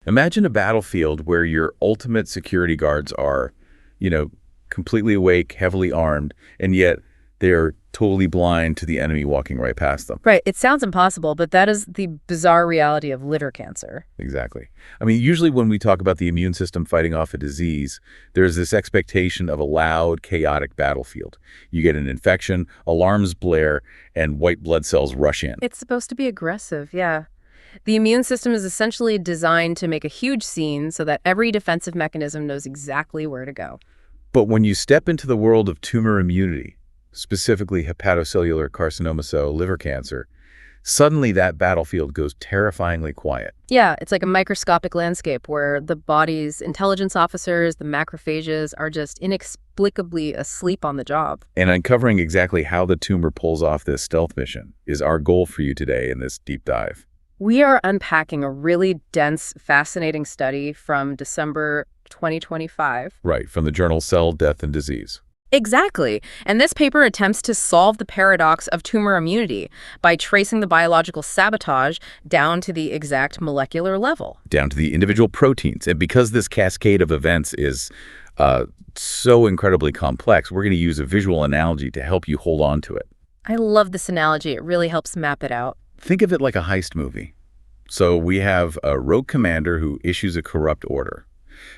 Imagine a battlefield where your ultimate security guards are, you know, completely awake, heavily armed, and yet they're totally blind to the enemy walking right past them. Right. It sounds impossible, but that is the bizarre reality of liver cancer. Exactly. I mean, usually when we talk about the immune system fighting off a disease, there's this expectation of a loud, chaotic battlefield. You get an infection, alarms blare, and white blood cells rush in. It's supposed to be aggressive, yeah. The immune system is essentially designed to make a huge scene so that every defensive mechanism knows exactly where to go. But when you step into the world of tumor immunity, specifically hepatocellular carcinoma, so liver cancer, suddenly that battlefield goes terrifyingly quiet. Yeah, it's like a microscopic landscape where the body's intelligence officers, the macrophages, are just inexplicably asleep on the job. And uncovering exactly how the tumor pulls off this stealth mission is our goal for you today in this deep dive. We are unpacking a really dense, fascinating study from December 2025. Right, from the journal Cell, Death, and Disease. Exactly. And this paper attempts to solve the paradox of tumor immunity by tracing the biological sabotage down to the exact molecular level. Down to the individual proteins. And because this cascade of events is so incredibly complex, we're going to use a visual analogy to help you hold on to it. I love this analogy. It really helps map it out. Think of it like a heist movie. So we have a rogue commander who issues a corrupt order.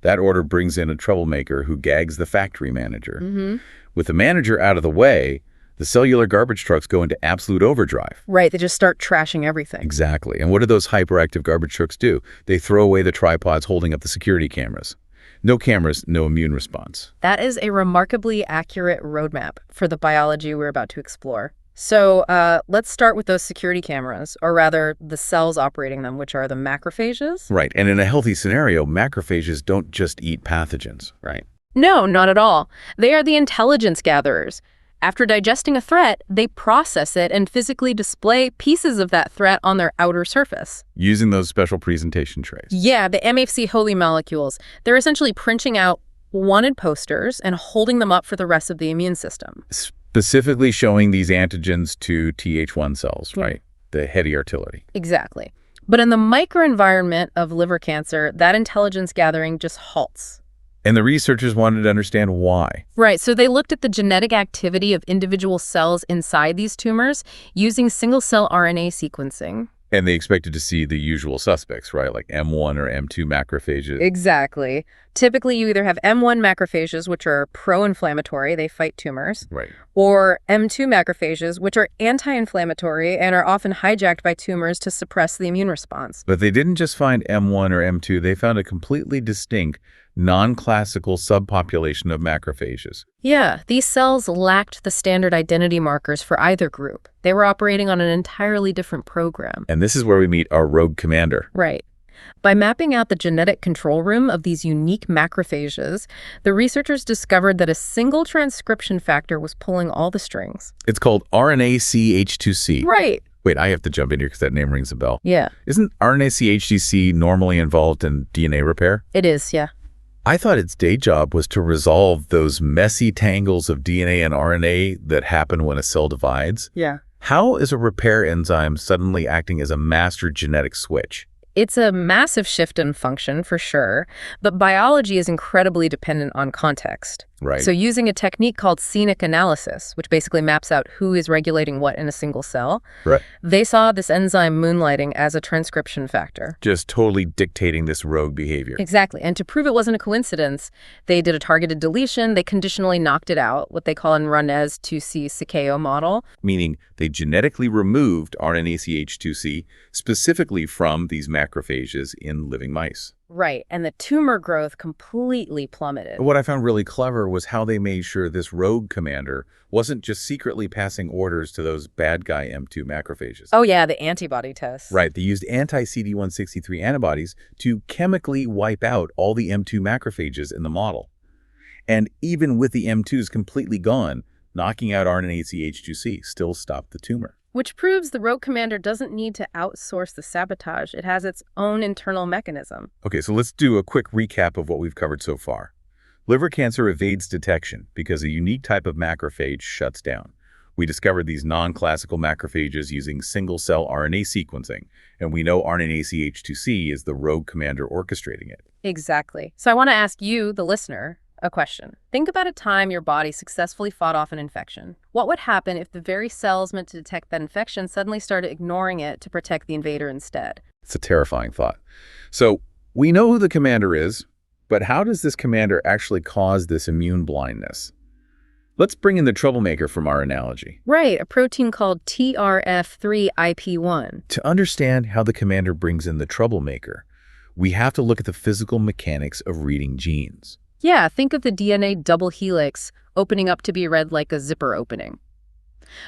That order brings in a troublemaker who gags the factory manager. With the manager out of the way, the cellular garbage trucks go into absolute overdrive. Right, they just start trashing everything. Exactly. And what do those hyperactive garbage trucks do? They throw away the tripods holding up the security cameras. No cameras, no immune response. That is a remarkably accurate roadmap for the biology we're about to explore. So let's start with those security cameras, or rather the cells operating them, which are the macrophages. Right. And in a healthy scenario, macrophages don't just eat pathogens, right? No, not at all. They are the intelligence gatherers. After digesting a threat, they process it and physically display pieces of that threat on their outer surface. Using those special presentation trays. Yeah, the MHC holy molecules. They're essentially printing out wanted posters and holding them up for the rest of the immune system. Specifically showing these antigens to Th1 cells, right? The heady artillery. Exactly. But in the microenvironment of liver cancer, that intelligence gathering just halts. And the researchers wanted to understand why. Right, so they looked at the genetic activity of individual cells inside these tumors using single-cell RNA sequencing. And they expected to see the usual suspects, right? Like M1 or M2 macrophages. Exactly. Typically, you either have M1 macrophages, which are pro-inflammatory, they fight tumors. Right. Or M2 macrophages, which are anti-inflammatory and are often hijacked by tumors to suppress the immune response. But they didn't just find M1 or M2, they found a completely distinct, non-classical subpopulation of macrophages. Yeah, these cells lacked the standard identity markers for either group. They were operating on an entirely different program. And this is where we meet our rogue commander. Right. By mapping out the genetic control room of these unique macrophages, the researchers discovered that a single transcription factor was pulling all the strings. It's called RNA-CH2C. Right. Wait, I have to jump in here because that name rings a bell. Yeah. Isn't RNA-CH2C normally involved in DNA repair? It is, yeah. I thought its day job was to resolve those messy tangles of DNA and RNA that happen when a cell divides. Yeah. How is a repair enzyme suddenly acting as a master genetic switch? It's a massive shift in function, for sure, but biology is incredibly dependent on context. Right. So using a technique called scenic analysis, which basically maps out who is regulating what in a single cell, Right. they saw this enzyme moonlighting as a transcription factor. Just totally dictating this rogue behavior. Exactly. And to prove it wasn't a coincidence, they did a targeted deletion. They conditionally knocked it out, what they call in Ranez 2C Sakeo model. Meaning they genetically removed RNA-CH2C specifically from these macrophages in living mice. Right. And the tumor growth completely plummeted. What I found really clever was how they made sure this rogue commander wasn't just secretly passing orders to those bad guy M2 macrophages. Oh, yeah, the antibody test. Right. They used anti-CD163 antibodies to chemically wipe out all the M2 macrophages in the model. And even with the M2s completely gone, knocking out RNA-CH2C still stopped the tumor. Which proves the rogue commander doesn't need to outsource the sabotage. It has its own internal mechanism. Okay, so let's do a quick recap of what we've covered so far. Liver cancer evades detection because a unique type of macrophage shuts down. We discovered these non-classical macrophages using single-cell RNA sequencing, and we know RNA-CH2C is the rogue commander orchestrating it. Exactly. So I want to ask you, the listener, a question. Think about a time your body successfully fought off an infection. What would happen if the very cells meant to detect that infection suddenly started ignoring it to protect the invader instead? It's a terrifying thought. So we know who the commander is, but how does this commander actually cause this immune blindness? Let's bring in the troublemaker from our analogy. Right, a protein called TRF3IP1. To understand how the commander brings in the troublemaker, we have to look at the physical mechanics of reading genes. Yeah, think of the DNA double helix opening up to be read like a zipper opening.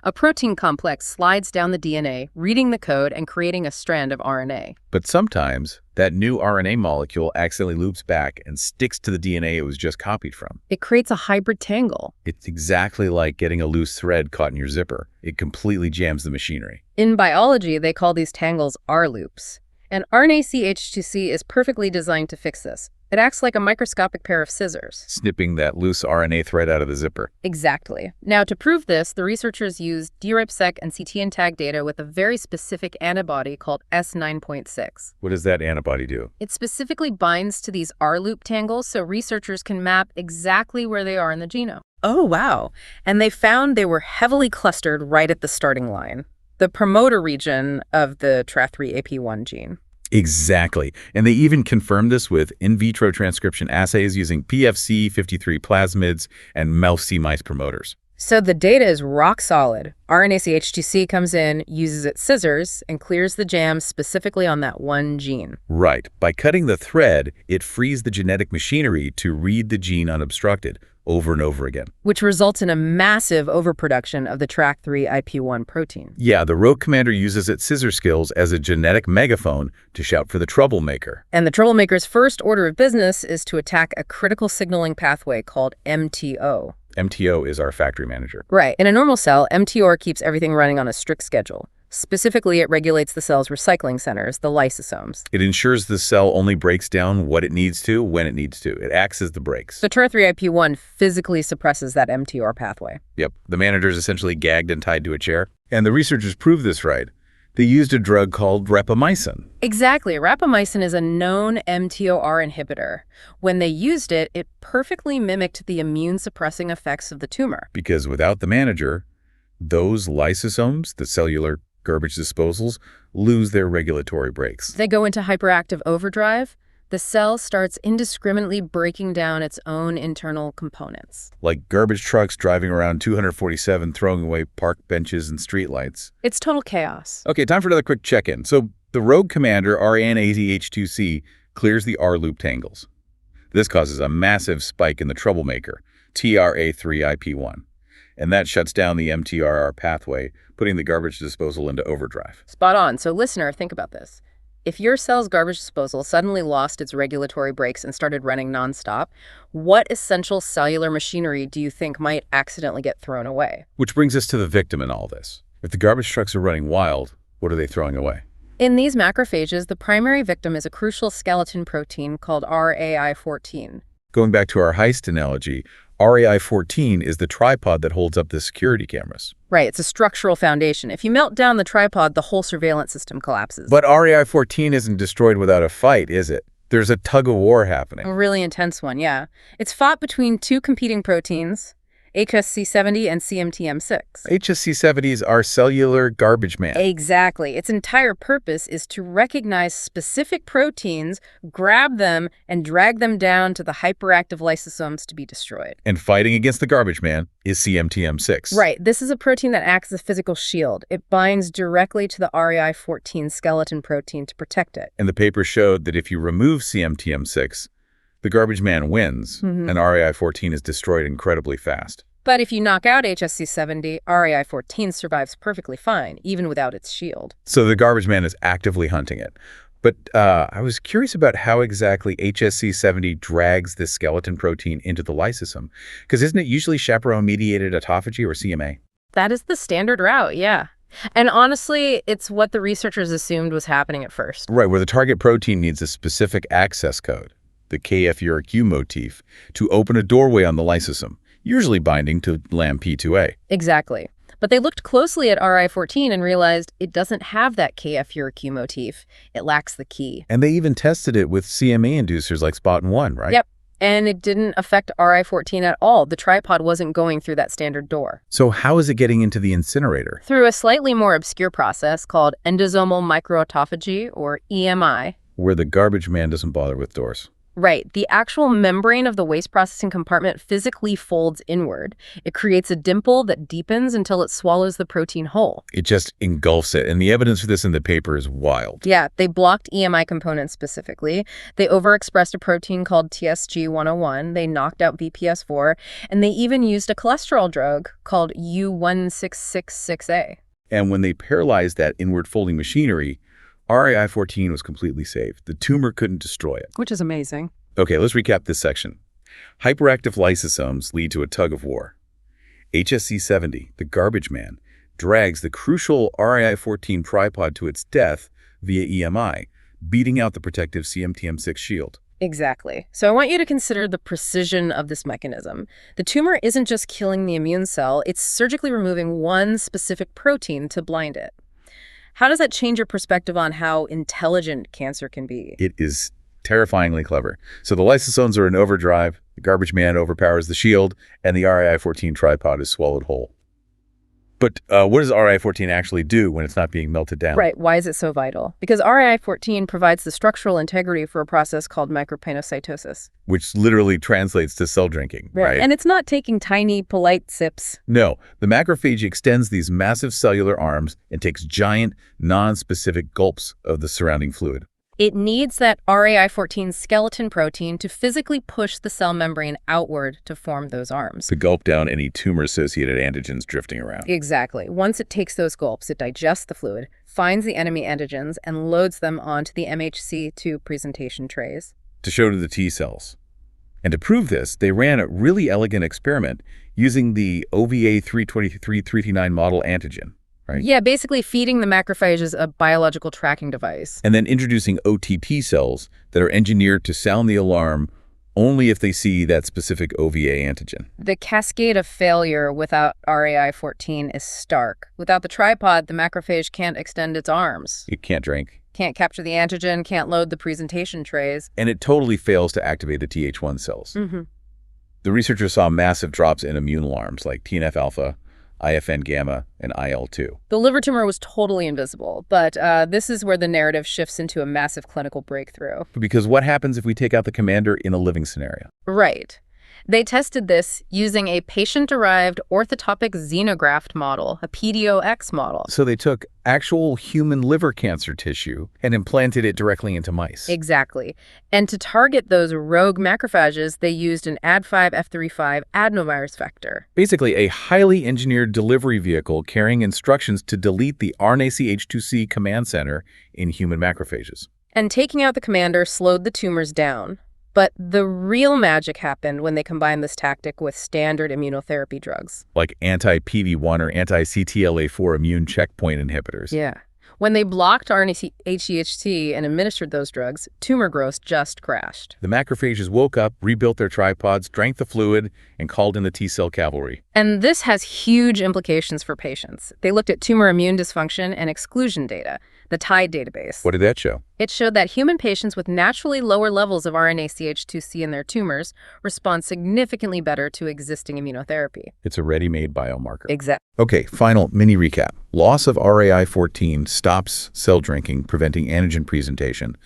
A protein complex slides down the DNA, reading the code and creating a strand of RNA. But sometimes, that new RNA molecule accidentally loops back and sticks to the DNA it was just copied from. It creates a hybrid tangle. It's exactly like getting a loose thread caught in your zipper. It completely jams the machinery. In biology, they call these tangles R-loops. And RNA-CH2C is perfectly designed to fix this. It acts like a microscopic pair of scissors, Snipping that loose RNA thread out of the zipper. Exactly. Now, to prove this, the researchers used DRIPSEQ and CTN tag data with a very specific antibody called S9.6. What does that antibody do? It specifically binds to these R-loop tangles so researchers can map exactly where they are in the genome. Oh, wow. And they found they were heavily clustered right at the starting line, the promoter region of the TRF3AP1 gene. Exactly. And they even confirmed this with in vitro transcription assays using PFC53 plasmids and mouse mice promoters. So the data is rock solid. RNA-CH2C comes in, uses its scissors, and clears the jam specifically on that one gene. Right. By cutting the thread, it frees the genetic machinery to read the gene unobstructed over and over again. Which results in a massive overproduction of the TRAC3IP1 protein. Yeah, the rogue commander uses its scissor skills as a genetic megaphone to shout for the troublemaker. And the troublemaker's first order of business is to attack a critical signaling pathway called mTOR. mTOR is our factory manager. Right. In a normal cell, mTOR keeps everything running on a strict schedule. Specifically, it regulates the cell's recycling centers, the lysosomes. It ensures the cell only breaks down what it needs to when it needs to. It acts as the brakes. So TRA3IP1 physically suppresses that mTOR pathway. Yep, the manager is essentially gagged and tied to a chair. And the researchers proved this right. They used a drug called rapamycin. Exactly. Rapamycin is a known mTOR inhibitor. When they used it, it perfectly mimicked the immune-suppressing effects of the tumor. Because without the manager, those lysosomes, the cellular garbage disposals, lose their regulatory brakes. They go into hyperactive overdrive. The cell starts indiscriminately breaking down its own internal components. Like garbage trucks driving around 247 throwing away park benches and streetlights. It's total chaos. Okay, time for another quick check-in. So the rogue commander, RNA-CH2C, clears the R-loop tangles. This causes a massive spike in the troublemaker, TRA3IP1. And that shuts down the mTOR pathway, putting the garbage disposal into overdrive. Spot on. So listener, think about this. If your cell's garbage disposal suddenly lost its regulatory brakes and started running nonstop, what essential cellular machinery do you think might accidentally get thrown away? Which brings us to the victim in all this. If the garbage trucks are running wild, what are they throwing away? In these macrophages, the primary victim is a crucial skeleton protein called RAI14. Going back to our heist analogy, RAI14 is the tripod that holds up the security cameras. Right, it's a structural foundation. If you melt down the tripod, the whole surveillance system collapses. But RAI14 isn't destroyed without a fight, is it? There's a tug-of-war happening. A really intense one, yeah. It's fought between two competing proteins, HSC70 and CMTM6. HSC70s are cellular garbage man. Exactly. Its entire purpose is to recognize specific proteins, grab them, and drag them down to the hyperactive lysosomes to be destroyed. And fighting against the garbage man is CMTM6. Right. This is a protein that acts as a physical shield. It binds directly to the RAI14 skeleton protein to protect it. And the paper showed that if you remove CMTM6, the garbage man wins, and RAI14 is destroyed incredibly fast. But if you knock out HSC70, RAI14 survives perfectly fine, even without its shield. So the garbage man is actively hunting it. But I was curious about how exactly HSC70 drags this skeleton protein into the lysosome. Because isn't it usually chaperone-mediated autophagy, or CMA? That is the standard route, yeah. And honestly, it's what the researchers assumed was happening at first. Right, where the target protein needs a specific access code, the KF-URQ motif, to open a doorway on the lysosome, usually binding to LAMP2A. Exactly. But they looked closely at RI14 and realized it doesn't have that KF-Q motif. It lacks the key. And they even tested it with CMA inducers like SPOT1, right? Yep. And it didn't affect RI14 at all. The tripod wasn't going through that standard door. So how is it getting into the incinerator? Through a slightly more obscure process called endosomal microautophagy, or EMI. Where the garbage man doesn't bother with doors. Right. The actual membrane of the waste processing compartment physically folds inward. It creates a dimple that deepens until it swallows the protein whole. It just engulfs it. And the evidence for this in the paper is wild. Yeah, they blocked EMI components specifically. They overexpressed a protein called TSG101. They knocked out VPS4. And they even used a cholesterol drug called U1666A. And when they paralyzed that inward folding machinery, RI14 was completely saved. The tumor couldn't destroy it. Which is amazing. Okay, let's recap this section. Hyperactive lysosomes lead to a tug of war. HSC70, the garbage man, drags the crucial RI14 tripod to its death via EMI, beating out the protective CMTM6 shield. Exactly. So I want you to consider the precision of this mechanism. The tumor isn't just killing the immune cell, it's surgically removing one specific protein to blind it. How does that change your perspective on how intelligent cancer can be? It is terrifyingly clever. So the lysosomes are in overdrive, the garbage man overpowers the shield, and the RI14 tripod is swallowed whole. But what does RI14 actually do when it's not being melted down? Right. Why is it so vital? Because RI14 provides the structural integrity for a process called macrophages. Which literally translates to cell drinking, right? And it's not taking tiny, polite sips. No. The macrophage extends these massive cellular arms and takes giant, non-specific gulps of the surrounding fluid. It needs that RI14 skeleton protein to physically push the cell membrane outward to form those arms. To gulp down any tumor-associated antigens drifting around. Exactly. Once it takes those gulps, it digests the fluid, finds the enemy antigens, and loads them onto the MHC2 presentation trays. To show to the T cells. And to prove this, they ran a really elegant experiment using the OVA323-339 model antigen. Right? Yeah, basically feeding the macrophages a biological tracking device. And then introducing OTT cells that are engineered to sound the alarm only if they see that specific OVA antigen. The cascade of failure without RI14 is stark. Without the tripod, the macrophage can't extend its arms. It can't drink. Can't capture the antigen, can't load the presentation trays. And it totally fails to activate the Th1 cells. Mm-hmm. The researchers saw massive drops in immune alarms like TNF-alpha, IFN gamma, and IL-2. The liver tumor was totally invisible, but this is where the narrative shifts into a massive clinical breakthrough. Because what happens if we take out the commander in a living scenario? Right. They tested this using a patient-derived orthotopic xenograft model, a PDO-X model. So they took actual human liver cancer tissue and implanted it directly into mice. Exactly. And to target those rogue macrophages, they used an Ad5F35 adenovirus vector. Basically, a highly engineered delivery vehicle carrying instructions to delete the RNA-H2C command center in human macrophages. And taking out the commander slowed the tumors down. But the real magic happened when they combined this tactic with standard immunotherapy drugs. Like anti-PD-1 or anti-CTLA4 immune checkpoint inhibitors. Yeah. When they blocked RNA-HEHT and administered those drugs, tumor growth just crashed. The macrophages woke up, rebuilt their tripods, drank the fluid, and called in the T-cell cavalry. And this has huge implications for patients. They looked at tumor immune dysfunction and exclusion data, the TIDE database. What did that show? It showed that human patients with naturally lower levels of RNA-CH2C in their tumors respond significantly better to existing immunotherapy. It's a ready-made biomarker. Exactly. Okay, final mini recap. Loss of RAI14 stops cell drinking, preventing antigen presentation.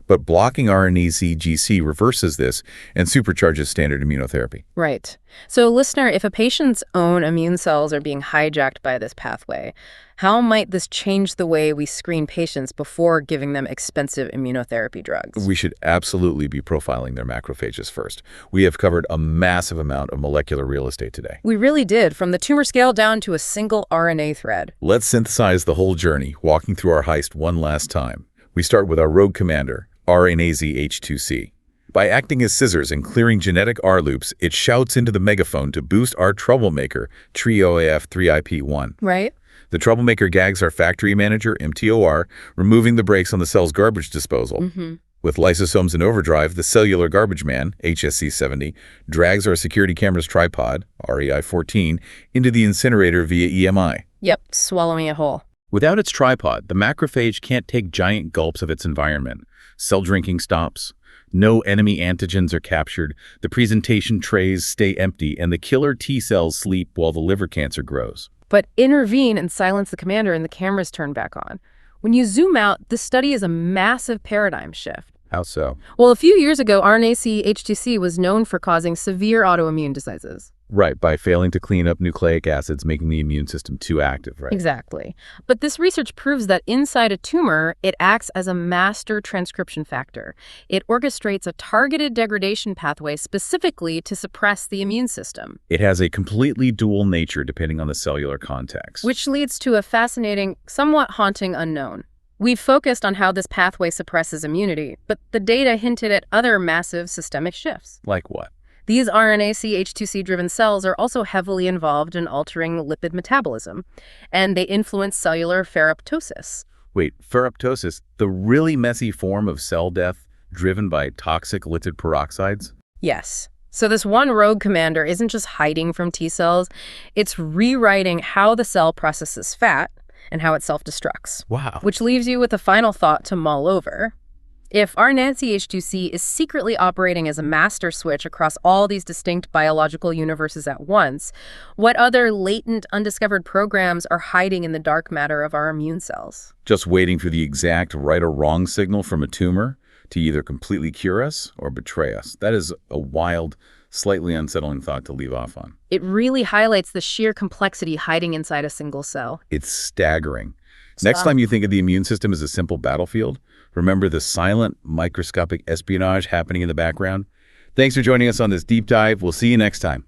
But blocking RNA-ZGC reverses this and supercharges standard immunotherapy. Right. So, listener, if a patient's own immune cells are being hijacked by this pathway, how might this change the way we screen patients before giving them expensive immunotherapy drugs? We should absolutely be profiling their macrophages first. We have covered a massive amount of molecular real estate today. We really did, from the tumor scale down to a single RNA thread. Let's synthesize the whole journey, walking through our heist one last time. We start with our rogue commander, RNA-ZH2C. By acting as scissors and clearing genetic R loops, it shouts into the megaphone to boost our troublemaker, TRIOAF3IP1. Right. The troublemaker gags our factory manager, mTOR, removing the brakes on the cell's garbage disposal. With lysosomes in overdrive, the cellular garbage man, HSC70, drags our security camera's tripod, REI-14, into the incinerator via EMI. Yep, swallowing it whole. Without its tripod, the macrophage can't take giant gulps of its environment. Cell drinking stops. No enemy antigens are captured, the presentation trays stay empty, and the killer T cells sleep while the liver cancer grows. But intervene and silence the commander and the cameras turn back on. When you zoom out, this study is a massive paradigm shift. How so? Well, a few years ago, RNA-seq was known for causing severe autoimmune diseases. Right, by failing to clean up nucleic acids, making the immune system too active, right? Exactly. But this research proves that inside a tumor, it acts as a master transcription factor. It orchestrates a targeted degradation pathway specifically to suppress the immune system. It has a completely dual nature depending on the cellular context. Which leads to a fascinating, somewhat haunting unknown. We've focused on how this pathway suppresses immunity, but the data hinted at other massive systemic shifts. Like what? These RNA-seq-driven cells are also heavily involved in altering lipid metabolism, and they influence cellular ferroptosis. Wait, ferroptosis, the really messy form of cell death driven by toxic lipid peroxides? Yes. So this one rogue commander isn't just hiding from T cells, it's rewriting how the cell processes fat and how it self-destructs. Wow. Which leaves you with a final thought to mull over. If RNA-seq is secretly operating as a master switch across all these distinct biological universes at once, what other latent, undiscovered programs are hiding in the dark matter of our immune cells? Just waiting for the exact right or wrong signal from a tumor to either completely cure us or betray us. That is a wild, slightly unsettling thought to leave off on. It really highlights the sheer complexity hiding inside a single cell. It's staggering. Next time you think of the immune system as a simple battlefield, remember the silent, microscopic espionage happening in the background. Thanks for joining us on this deep dive. We'll see you next time.